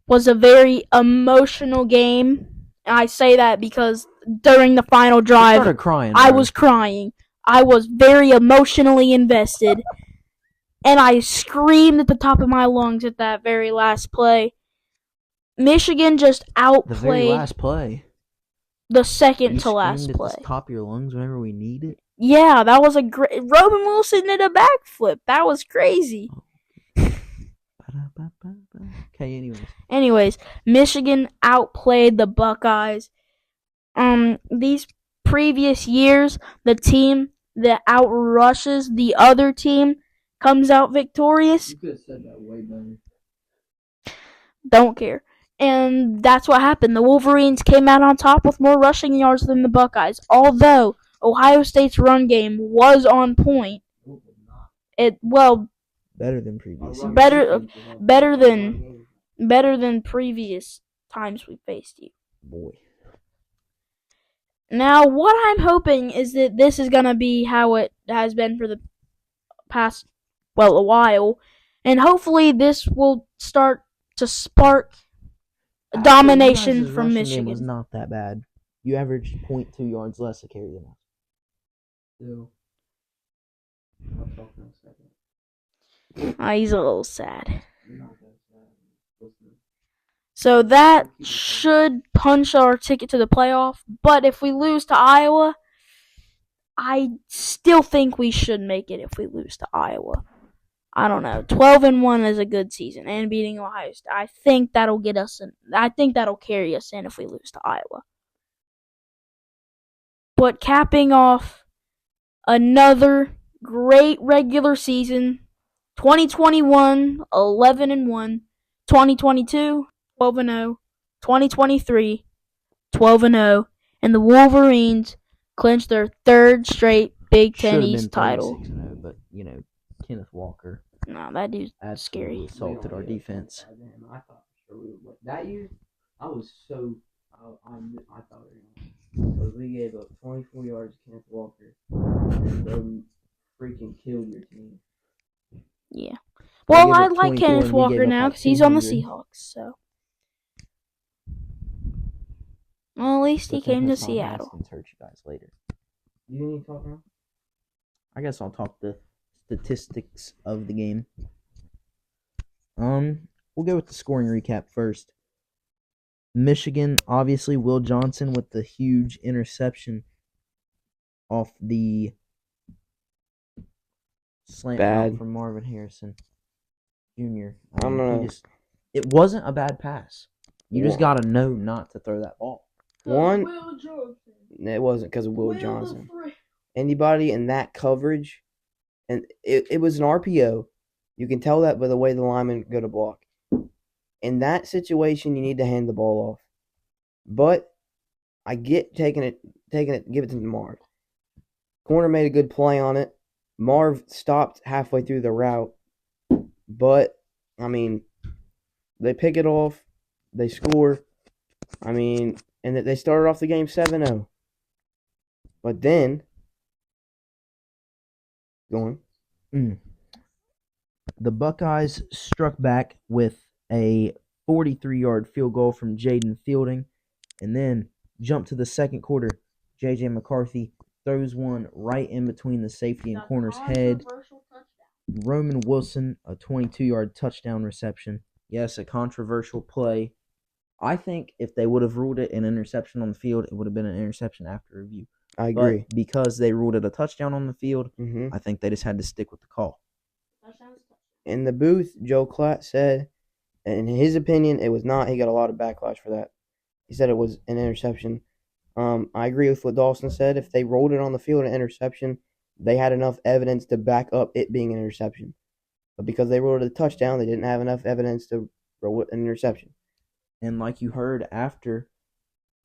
was a very emotional game. I say that because during the final I drive, started crying. I bro. was crying. I was very emotionally invested. And I screamed at the top of my lungs at that very last play. Michigan just the very outplayed last play. the second You to last screamed play. at the top of your lungs whenever we need it. Yeah, that was a great. Robin Wilson did a backflip. That was crazy. Okay, Anyways, Michigan outplayed the Buckeyes. These previous years, the team that outrushes the other team comes out victorious. You could have said that way better. Don't care. And that's what happened. The Wolverines came out on top with more rushing yards than the Buckeyes. Although Ohio State's run game was on point. better than previous. Better than better than previous times we faced you. Boy. Now, what I'm hoping is that this is going to be how it has been for the past, a while. And hopefully this will start to spark domination your from rushing Michigan. game was not that bad. You averaged 0.2 yards less a carry than us. So, I'll talk in a second. He's a little sad. So that should punch our ticket to the playoff. But if we lose to Iowa, I still think we should make it if we lose to Iowa. I don't know. 12-1 is a good season, and beating Ohio State. I think that'll get us in. I think that'll carry us in if we lose to Iowa. But capping off another great regular season, 2021, 11-1, 2022, 12-0, 2023, 12-0, and the Wolverines clinched their third straight Big Ten East title. 36-0, but Kenneth Walker. No, that dude's Absolutely scary. assaulted our defense. I thought for sure we would win. That year, I was so I thought we were going to. Because we gave up 24 yards to Kenneth Walker, and they freaking killed your team. Yeah. Well, gave I up like 24 Kenneth and we Walker gave up now like because he's on the 200. Seahawks. So, well, at least he But then came to Hassan Seattle. Haskins hurt you guys later. You need to talk now? I guess I'll talk the statistics of the game. We'll go with the scoring recap first. Michigan, obviously, Will Johnson with the huge interception off the slant route from Marvin Harrison Jr. I don't know. It wasn't a bad pass. You just got to know not to throw that ball. One, Will Johnson. it wasn't because of Will Johnson. Anybody in that coverage, and it was an RPO. You can tell that by the way the linemen go to block. In that situation, you need to hand the ball off. But I get taking it, give it to Marv. Corner made a good play on it. Marv stopped halfway through the route. But, I mean, they pick it off. They score. I mean, and they started off the game 7-0. But then, go on. The Buckeyes struck back with a 43-yard field goal from Jaden Fielding, and then jumped to the second quarter. J.J. McCarthy throws one right in between the safety and corner's head. Roman Wilson, a 22-yard touchdown reception. Yes, a controversial play. I think if they would have ruled it an interception on the field, it would have been an interception after review. I agree. But because they ruled it a touchdown on the field, Mm-hmm. I think they just had to stick with the call. In the booth, Joe Klatt said, in his opinion, it was not. He got a lot of backlash for that. He said it was an interception. I agree with what Dawson said. If they rolled it on the field an interception, they had enough evidence to back up it being an interception. But because they ruled it a touchdown, they didn't have enough evidence to roll it an interception. And like you heard after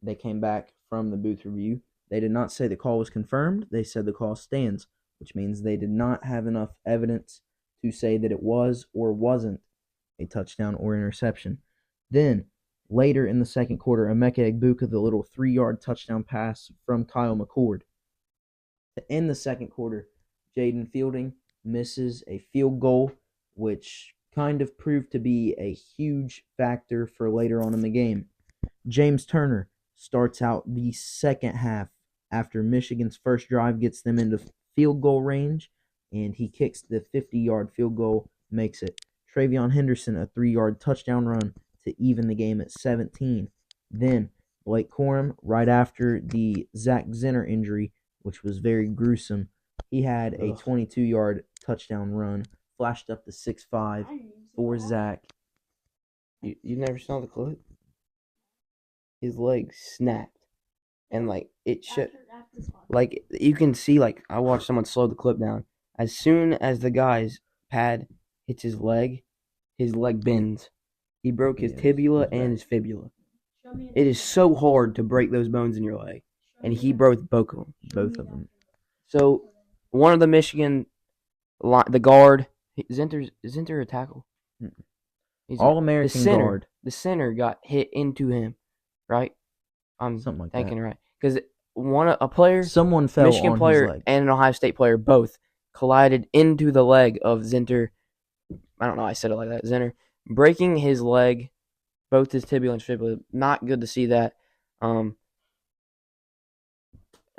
they came back from the booth review, they did not say the call was confirmed. They said the call stands, which means they did not have enough evidence to say that it was or wasn't a touchdown or interception. Then, later in the second quarter, Emeka Egbuka, the little 3-yard touchdown pass from Kyle McCord. To end the second quarter, Jaden Fielding misses a field goal, which kind of proved to be a huge factor for later on in the game. James Turner starts out the second half after Michigan's first drive gets them into field goal range, and he kicks the 50-yard field goal, makes it. Travion Henderson, a 3-yard touchdown run to even the game at 17. Then Blake Corum, right after the Zach Zinner injury, which was very gruesome, he had a 22-yard touchdown run, flashed up to 6'5" for Zach. You never saw the clip? His leg snapped. And, it should. You can see, I watched someone slow the clip down. As soon as the guy's pad hits his leg bends. He broke his tibia and his fibula. It is so hard to break those bones in your leg. And he broke both of them. So, one of the Michigan, the guard, is Zinter a tackle? All-American guard. The center got hit into him, right? I'm Something like thinking that. right. Because a player, Someone fell Michigan on player his leg. and an Ohio State player both collided into the leg of Zinter. I don't know, I said it like that. Zinter breaking his leg, both his tibia and fibula. Not good to see that. A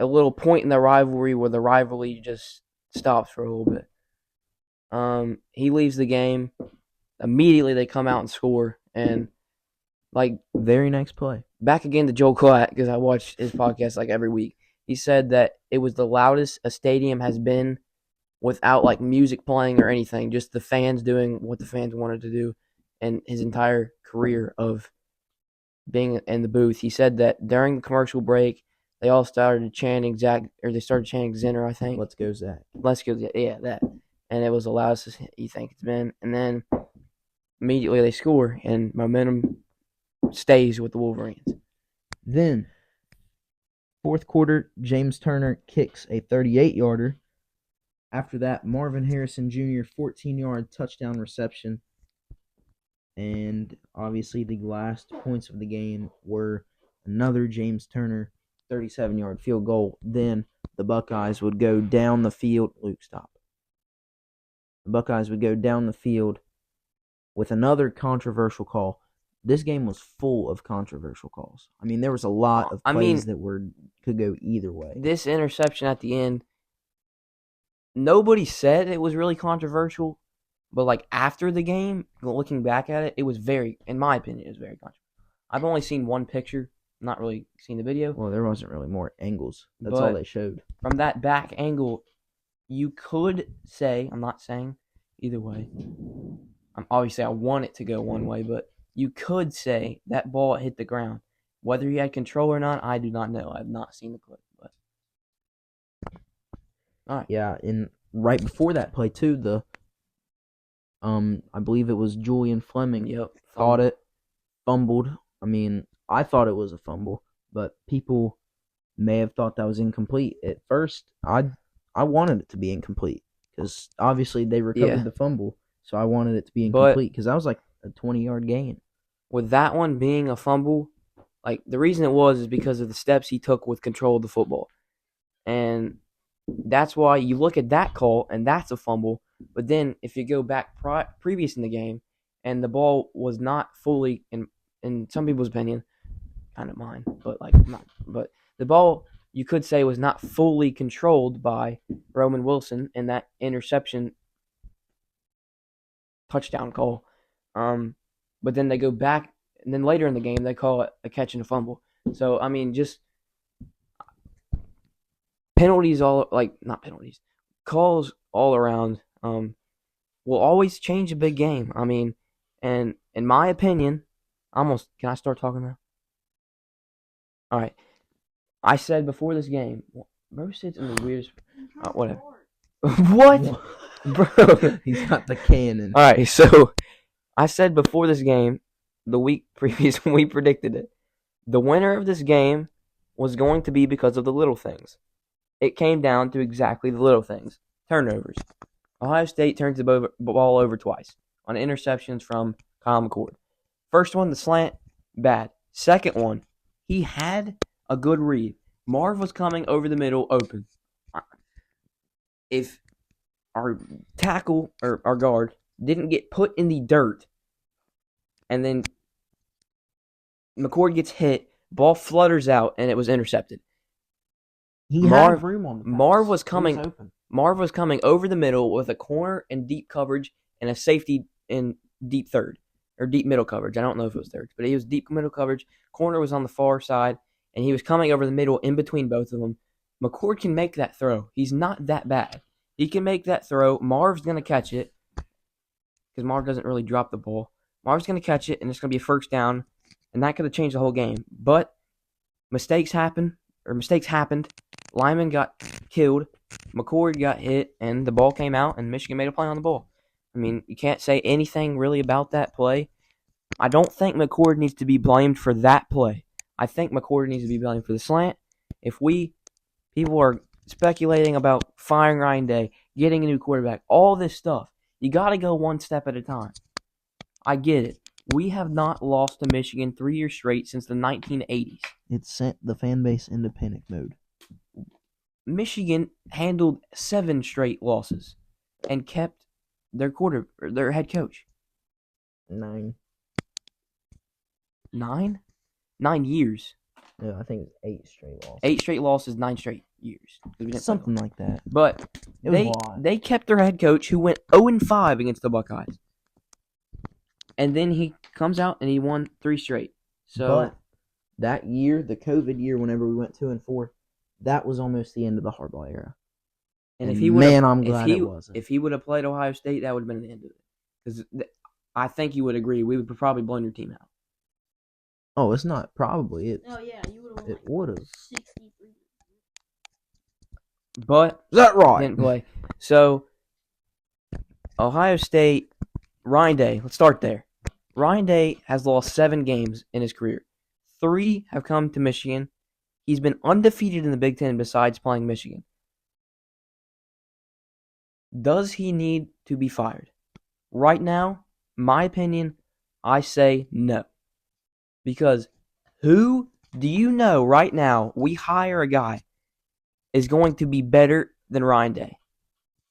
little point in the rivalry where the rivalry just stops for a little bit. He leaves the game. Immediately they come out and score. And very next play. Back again to Joel Klatt, because I watch his podcast like every week. He said that it was the loudest a stadium has been without like music playing or anything, just the fans doing what the fans wanted to do. And his entire career of being in the booth, he said that during the commercial break, they all started chanting Zinter, I think. Let's go, Zach. Let's go, yeah, that. And it was the loudest you think it's been. And then immediately they score, and momentum stays with the Wolverines. Then, fourth quarter, James Turner kicks a 38-yarder. After that, Marvin Harrison Jr., 14-yard touchdown reception. And obviously the last points of the game were another James Turner 37-yard field goal. Then the Buckeyes would go down the field. Luke, stop. The Buckeyes would go down the field with another controversial call. This game was full of controversial calls. I mean, there was a lot of plays that could go either way. This interception at the end, nobody said it was really controversial, but like after the game, looking back at it, it was in my opinion, it was very controversial. I've only seen one picture, not really seen the video. Well, there wasn't really more angles. That's all they showed. From that back angle, you could say, I'm not saying either way. Obviously, I want it to go one way, but you could say that ball hit the ground. Whether he had control or not, I do not know. I have not seen the clip. But all right. Yeah, and right before that play too, I believe it was Julian Fleming. Yep. Caught it, fumbled. I mean, I thought it was a fumble, but people may have thought that was incomplete. At first, I wanted it to be incomplete because obviously they recovered the fumble, so I wanted it to be incomplete because that was like a 20-yard gain. With that one being a fumble, like the reason it was is because of the steps he took with control of the football. And that's why you look at that call and that's a fumble. But then if you go back previous in the game and the ball was not fully, in some people's opinion, kind of mine, but but the ball you could say was not fully controlled by Roman Wilson in that interception touchdown call. But then they go back, and then later in the game, they call it a catch and a fumble. So, I mean, just calls all around will always change a big game. I mean, and in my opinion, can I start talking now? All right. I said before this game, bro sits in the weirdest, whatever. What? Bro. He's got the cannon. All right, so I said before this game, the week previous when we predicted it, the winner of this game was going to be because of the little things. It came down to exactly the little things. Turnovers. Ohio State turns the ball over twice on interceptions from Kyle McCord. First one, the slant, bad. Second one, he had a good read. Marv was coming over the middle open. If our tackle or our guard didn't get put in the dirt, and then McCord gets hit, ball flutters out, and it was intercepted. Had room on the pass. Marv was coming over the middle with a corner and deep coverage and a safety in deep third or deep middle coverage. I don't know if it was third, but he was deep middle coverage. Corner was on the far side, and he was coming over the middle in between both of them. McCord can make that throw. He's not that bad. He can make that throw. Marv's going to catch it because Marv doesn't really drop the ball. Marv's going to catch it, and it's going to be a first down, and that could have changed the whole game. But mistakes happened. Lyman got killed. McCord got hit, and the ball came out, and Michigan made a play on the ball. I mean, you can't say anything really about that play. I don't think McCord needs to be blamed for that play. I think McCord needs to be blamed for the slant. If people are speculating about firing Ryan Day, getting a new quarterback, all this stuff, you got to go one step at a time. I get it. We have not lost to Michigan 3 years straight since the 1980s. It sent the fan base into panic mode. Michigan handled 7 straight losses and kept their head coach. 9. 9? 9 years. No, I think it's 8 straight losses. 8 straight losses, 9 straight years. Something like that. But It was a lot. they kept their head coach who went 0-5 against the Buckeyes. And then he comes out and he won 3 straight. So But that year, the COVID year, whenever we went 2-4, that was almost the end of the Harbaugh era. and I'm glad it wasn't. If he would have played Ohio State, that would have been the end of it. Because I think you would agree, we would probably blown your team out. Oh, it's not probably. It You would have. It would have. 63. But Is that right? didn't play. So Ohio State, Ryan Day. Let's start there. Ryan Day has lost 7 games in his career. 3 have come to Michigan. He's been undefeated in the Big Ten besides playing Michigan. Does he need to be fired? Right now, my opinion, I say no. Because who do you know right now we hire a guy is going to be better than Ryan Day?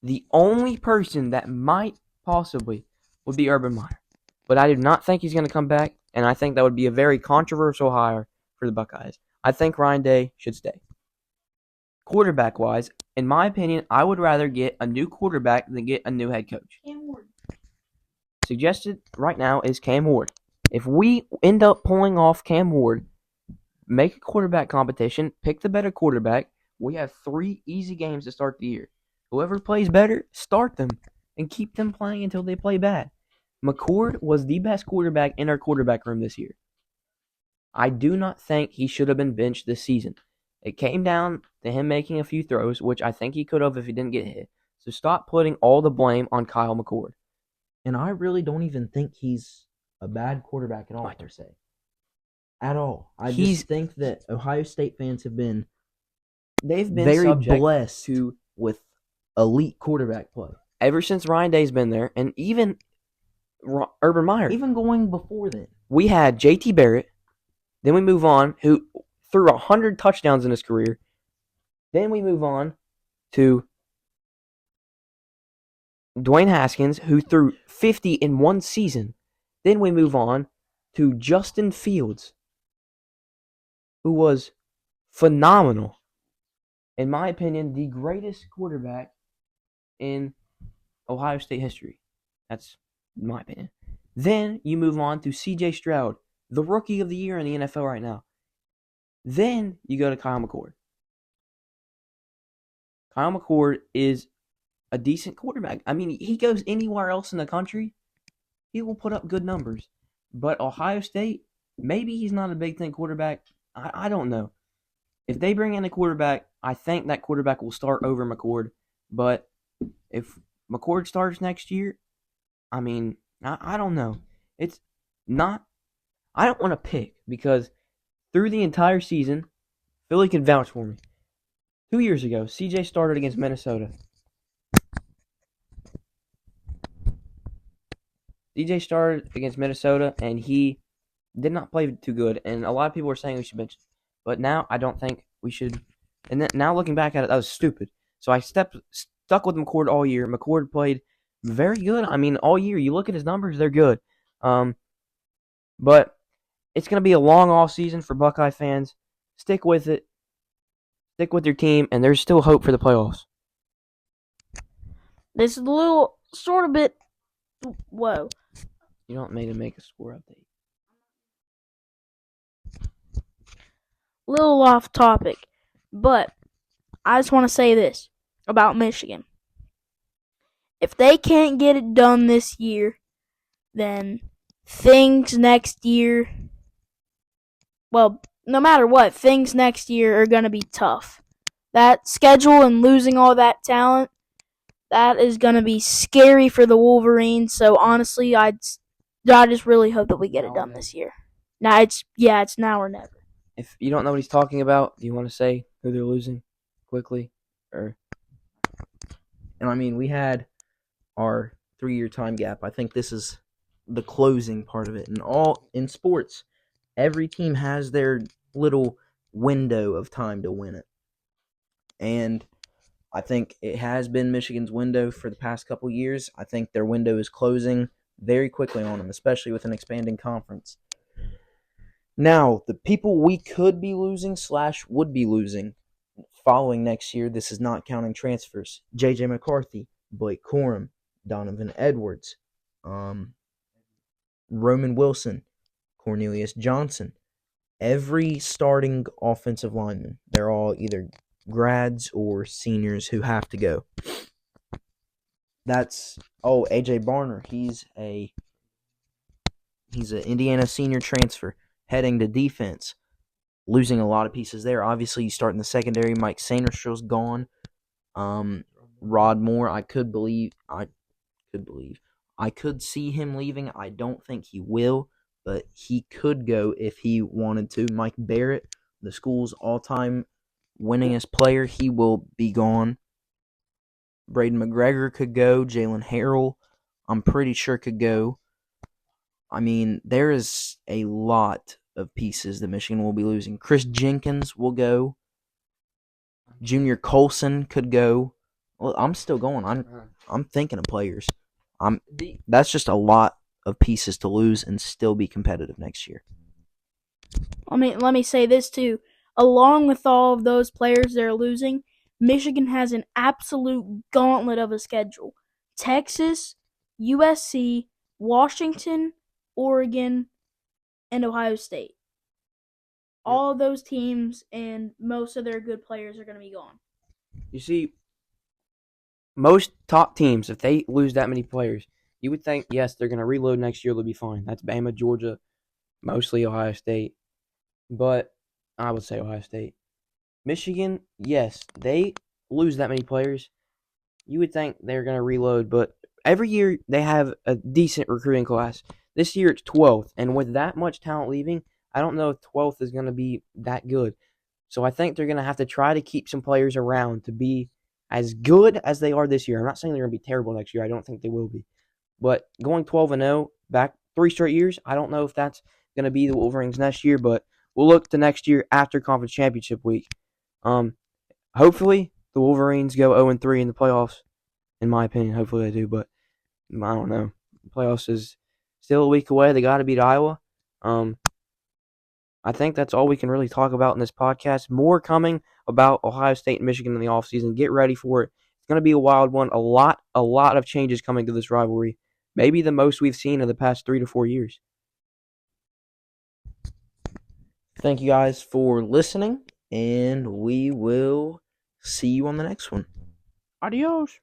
The only person that might possibly would be Urban Meyer. But I do not think he's going to come back, and I think that would be a very controversial hire for the Buckeyes. I think Ryan Day should stay. Quarterback-wise, in my opinion, I would rather get a new quarterback than get a new head coach. Cam Ward. Suggested right now is Cam Ward. If we end up pulling off Cam Ward, make a quarterback competition, pick the better quarterback, we have 3 easy games to start the year. Whoever plays better, start them and keep them playing until they play bad. McCord was the best quarterback in our quarterback room this year. I do not think he should have been benched this season. It came down to him making a few throws, which I think he could have if he didn't get hit. So stop putting all the blame on Kyle McCord. And I really don't even think he's a bad quarterback at all, per se. At all. I just think that Ohio State fans have been very blessed with elite quarterback play. Ever since Ryan Day's been there, and even Urban Meyer. Even going before then. We had J.T. Barrett. Then we move on, who threw 100 touchdowns in his career. Then we move on to Dwayne Haskins, who threw 50 in one season. Then we move on to Justin Fields, who was phenomenal. In my opinion, the greatest quarterback in Ohio State history. That's my opinion. Then you move on to C.J. Stroud, the rookie of the year in the NFL right now. Then you go to Kyle McCord. Kyle McCord is a decent quarterback. I mean, he goes anywhere else in the country, he will put up good numbers. But Ohio State, maybe he's not a Big Ten quarterback. I don't know. If they bring in a quarterback, I think that quarterback will start over McCord. But if McCord starts next year, I mean, I don't know. It's not. I don't want to pick because through the entire season, Philly can vouch for me. 2 years ago, CJ started against Minnesota. CJ started against Minnesota, and he did not play too good. And a lot of people were saying we should bench him. But now I don't think we should. And then, now looking back at it, that was stupid. So I stuck with McCord all year. McCord played very good. I mean, all year. You look at his numbers, they're good. But it's going to be a long off season for Buckeye fans. Stick with it. Stick with your team, and there's still hope for the playoffs. This is a little sort of bit. Whoa. You don't need to make a score update. Little off topic, but I just want to say this about Michigan. If they can't get it done this year, then things next year, well, no matter what, things next year are going to be tough. That schedule and losing all that talent, that is going to be scary for the Wolverines. So honestly, I just really hope that we get it done this year. Now it's now or never. If you don't know what he's talking about, do you want to say who they're losing quickly? And I mean, we had our 3-year time gap. I think this is the closing part of it. And all in sports, every team has their little window of time to win it. And I think it has been Michigan's window for the past couple years. I think their window is closing very quickly on them, especially with an expanding conference. Now, the people we could be losing / would be losing following next year, this is not counting transfers. J.J. McCarthy, Blake Corum, Donovan Edwards, Roman Wilson, Cornelius Johnson. Every starting offensive lineman, they're all either grads or seniors who have to go. That's AJ Barner. He's an Indiana senior transfer heading to defense, losing a lot of pieces there. Obviously, you start in the secondary. Mike Sainristil's gone. Rod Moore, I could see him leaving. I don't think he will, but he could go if he wanted to. Mike Barrett, the school's all-time winningest player, he will be gone. Braden McGregor could go. Jalen Harrell, I'm pretty sure, could go. I mean, there is a lot of pieces that Michigan will be losing. Chris Jenkins will go. Junior Colson could go. Well, I'm still going. I'm thinking of players. That's just a lot of pieces to lose and still be competitive next year. Let me say this too. Along with all of those players they're losing, Michigan has an absolute gauntlet of a schedule. Texas, USC, Washington, Oregon, and Ohio State. All of those teams and most of their good players are going to be gone. You see, most top teams, if they lose that many players, you would think, yes, they're going to reload next year, they'll be fine. That's Bama, Georgia, mostly Ohio State. But I would say Ohio State. Michigan, yes, they lose that many players. You would think they're going to reload, but every year they have a decent recruiting class. This year it's 12th, and with that much talent leaving, I don't know if 12th is going to be that good. So I think they're going to have to try to keep some players around to be as good as they are this year. I'm not saying they're going to be terrible next year. I don't think they will be. But going 12-0 back 3 straight years, I don't know if that's going to be the Wolverines next year, but we'll look to next year after Conference Championship week. Hopefully the Wolverines go 0-3 in the playoffs, in my opinion. Hopefully they do, but I don't know. The playoffs is still a week away. They got to beat Iowa. I think that's all we can really talk about in this podcast. More coming about Ohio State and Michigan in the offseason. Get ready for it. It's going to be a wild one. A lot of changes coming to this rivalry. Maybe the most we've seen in the past 3 to 4 years. Thank you guys for listening, and we will see you on the next one. Adios.